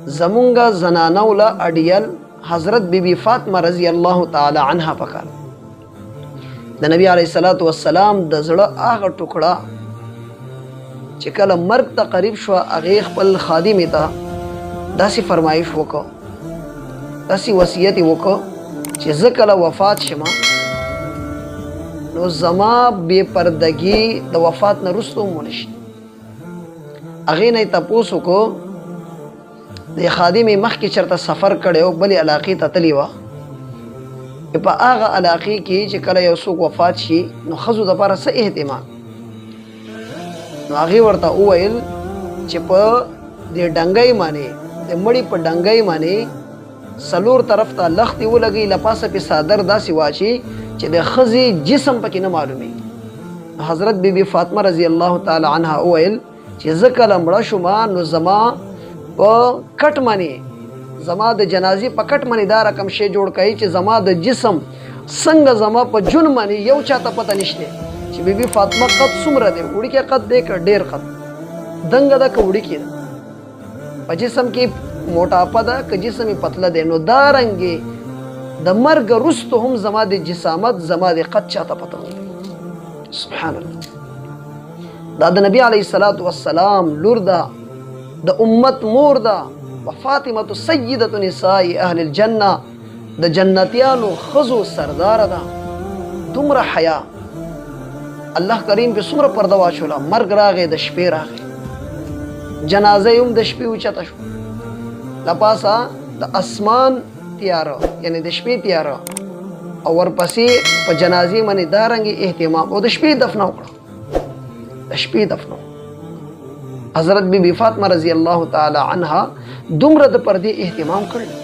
زمونگا زنانولا اډیل حضرت بی بی فاطمه رضی الله تعالی عنها پکار د نبی علیہ الصلوۃ والسلام د زړه هغه ټوکړه چې کله مرګ ته قریب شو هغه خپل خادم ته داسې فرمایش وکړه داسې وصیت وکړه چې زه کله وفات شمه نو زما بے پردگی د وفات نه وروسته ونشي هغې نه یې تپوس وکړو د خادم مخکې چېرته سفر کړی و بلې علاقې ته تللی وه په هغه علاقې کې چې کله یو څوک وفات شي نو ښځو دپاره څه اهتمام نو هغې ورته وویل چې په دې ډنګۍ باندې د مړي په ډنګۍ باندې څلور طرف ته لختې ولګوي له پاسه پې څادر داسې واچي چې د ښځې جسم پکې نه معلومېږي حضرت بی بی فاطمه رضی الله تعالی عنها وویل چې زه کله مړه شومه نو زما په کټ باندې زما د جنازې په کټ باندې دا رقم شی جوړ کړئ چې زما د جسم څنګه زما په جون باندې یو چاته پته نشته چې بی بی فاطمه قد څومره دی وړوکی قد دی که ډېر قد دنګه ده که وړوکی ده په جسم کې موټاپه ده که جسم یې پتله دی نو دارنګې د مرګ وروسته هم زما د جسامت زما د قد چاته پته نه سبحان الله دا د نبی علیه الصلاۃ والسلام لور ده د امت مور ده وفاطمه سیدة نساء اهل الجنه د جنتیانو ښځو سرداره ده دومره حیا الله کریم په څومره پرده واچوله مرګ راغی د شپې راغی جنازه یې هم د شپې اوچته شو له پاسه د اسمان تیاره یعنی د شپې تیاره او ورپسې په جنازې باندې دارنګې اهتمام او د شپې دفنه وکړه د شپې دفنه حضرت بی بی فاطمه رضی الله تعالی عنها دومره د پردې اهتمام کړل